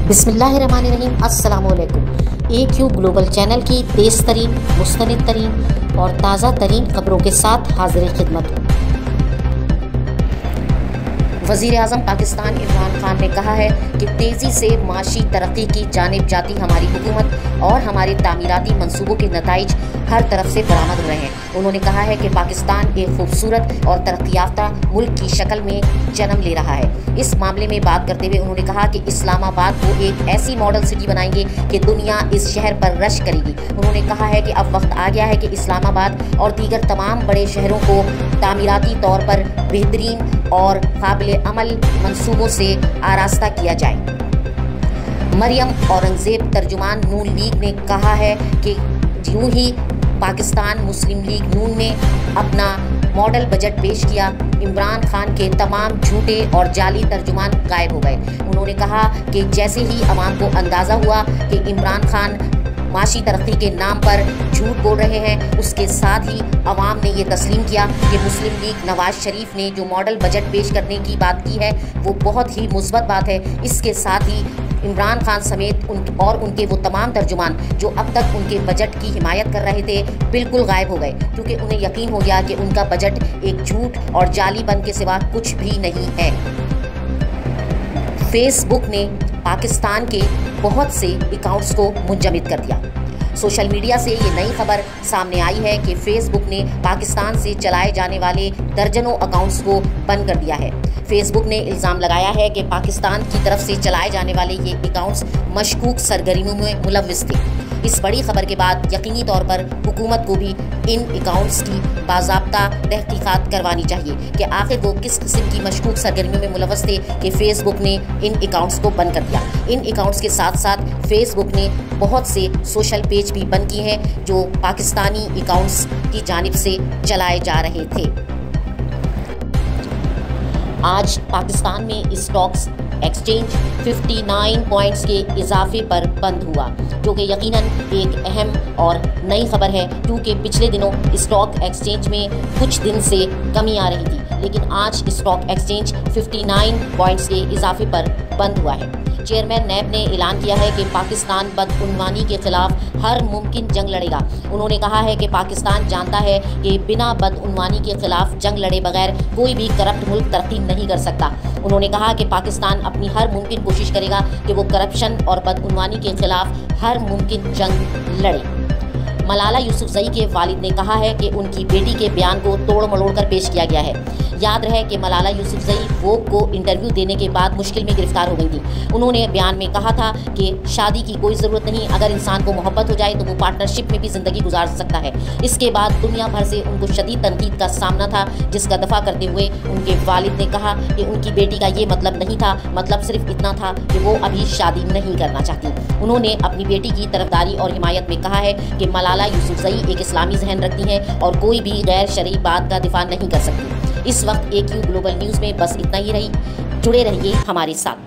बिस्मिल्लाहिर्रहमानिर्रहीम। अस्सलाम वालेकुम। AQ ग्लोबल चैनल की तेज़ तरीन, मुस्तनिद तरीन और ताज़ा तरीन खबरों के साथ हाजिर खिदमत हूँ। वज़ीर आज़म पाकिस्तान इमरान खान ने कहा है कि तेज़ी से माशी तरक्की की जानिब जाती हमारी हुकूमत और हमारे तामीराती मंसूबों के नताइज हर तरफ से बरामद हो रहे हैं। उन्होंने कहा है कि पाकिस्तान एक खूबसूरत और तरक्की याफ्ता मुल्क की शक्ल में जन्म ले रहा है। इस मामले में बात करते हुए उन्होंने कहा कि इस्लामाबाद को एक ऐसी मॉडल सिटी बनाएंगे कि दुनिया इस शहर पर रश करेगी। उन्होंने कहा है कि अब वक्त आ गया है कि इस्लामाबाद और दीगर तमाम बड़े शहरों को तामीराती तौर पर बेहतरीन और काबिल अमल मंसूबों से आरास्ता किया जाए। मरियम औरंगज़ेब तर्जुमान नून लीग ने कहा है कि यूं ही पाकिस्तान मुस्लिम लीग नून ने अपना मॉडल बजट पेश किया, इमरान खान के तमाम झूठे और जाली तर्जुमान गायब हो गए। उन्होंने कहा कि जैसे ही अवाम को अंदाज़ा हुआ कि इमरान खान माशी तरक्की के नाम पर झूठ बोल रहे हैं, उसके साथ ही अवाम ने ये तस्लीम किया कि मुस्लिम लीग नवाज शरीफ ने जो मॉडल बजट पेश करने की बात की है वो बहुत ही मुस्बत बात है। इसके साथ ही इमरान खान समेत उनके वो तमाम तर्जुमान जो अब तक उनके बजट की हिमायत कर रहे थे बिल्कुल गायब हो गए, क्योंकि उन्हें यकीन हो गया कि उनका बजट एक झूठ और जालीपन के सिवा कुछ भी नहीं है। फेसबुक ने पाकिस्तान के बहुत से अकाउंट्स को मुंजमद कर दिया। सोशल मीडिया से ये नई खबर सामने आई है कि फेसबुक ने पाकिस्तान से चलाए जाने वाले दर्जनों अकाउंट्स को बंद कर दिया है। फेसबुक ने इल्ज़ाम लगाया है कि पाकिस्तान की तरफ से चलाए जाने वाले ये अकाउंट्स मशकूक सरगर्मियों में मुलव्विस थे। इस बड़ी खबर के बाद यकीनी तौर पर हुकूमत को भी इन अकाउंट्स की बाज़ाब्ता तहकीकात करवानी चाहिए कि आखिर वो किस किस्म की मशकूक सरगर्मियों में मुलव्वस थे कि फेसबुक ने इन अकाउंट्स को बंद कर दिया। इन अकाउंट्स के साथ साथ फेसबुक ने बहुत से सोशल पेज भी बंद किए हैं जो पाकिस्तानी अकाउंट्स की जानिब से चलाए जा रहे थे। आज पाकिस्तान में स्टॉक्स एक्सचेंज 59 पॉइंट्स के इजाफे पर बंद हुआ, जो कि यकीनन एक अहम और नई खबर है, क्योंकि पिछले दिनों स्टॉक एक्सचेंज में कुछ दिन से कमी आ रही थी, लेकिन आज स्टॉक एक्सचेंज 59 पॉइंट्स के इजाफे पर बंद हुआ है। चेयरमैन नैब ने ऐलान किया है कि पाकिस्तान बदउनवानी के खिलाफ हर मुमकिन जंग लड़ेगा। उन्होंने कहा है कि पाकिस्तान जानता है कि बिना बदउनवानी के खिलाफ जंग लड़े बगैर कोई भी करप्ट मुल्क तरक्की नहीं कर सकता। उन्होंने कहा कि पाकिस्तान अपनी हर मुमकिन कोशिश करेगा कि वो करप्शन और बदउनवानी के खिलाफ हर मुमकिन जंग लड़े। मलाला यूसुफजई के वालिद ने कहा है कि उनकी बेटी के बयान को तोड़ मरोड़ कर पेश किया गया है। याद रहे कि मलाला यूसुफजई वोग को इंटरव्यू देने के बाद मुश्किल में गिरफ्तार हो गई थी। उन्होंने बयान में कहा था कि शादी की कोई ज़रूरत नहीं, अगर इंसान को मोहब्बत हो जाए तो वो पार्टनरशिप में भी ज़िंदगी गुजार सकता है। इसके बाद दुनिया भर से उनको शदीद तनकीद का सामना था, जिसका दफा करते हुए उनके वालिद ने कहा कि उनकी बेटी का ये मतलब नहीं था, मतलब सिर्फ इतना था कि वो अभी शादी नहीं करना चाहती। उन्होंने अपनी बेटी की तरफदारी और हिमायत में कहा है कि मलाला यूसुफजई एक इस्लामी जहन रखती हैं और कोई भी गैर शरई बात का दिफा नहीं कर सकती। इस वक्त AQ ग्लोबल न्यूज़ में बस इतना ही रही। जुड़े रहिए हमारे साथ।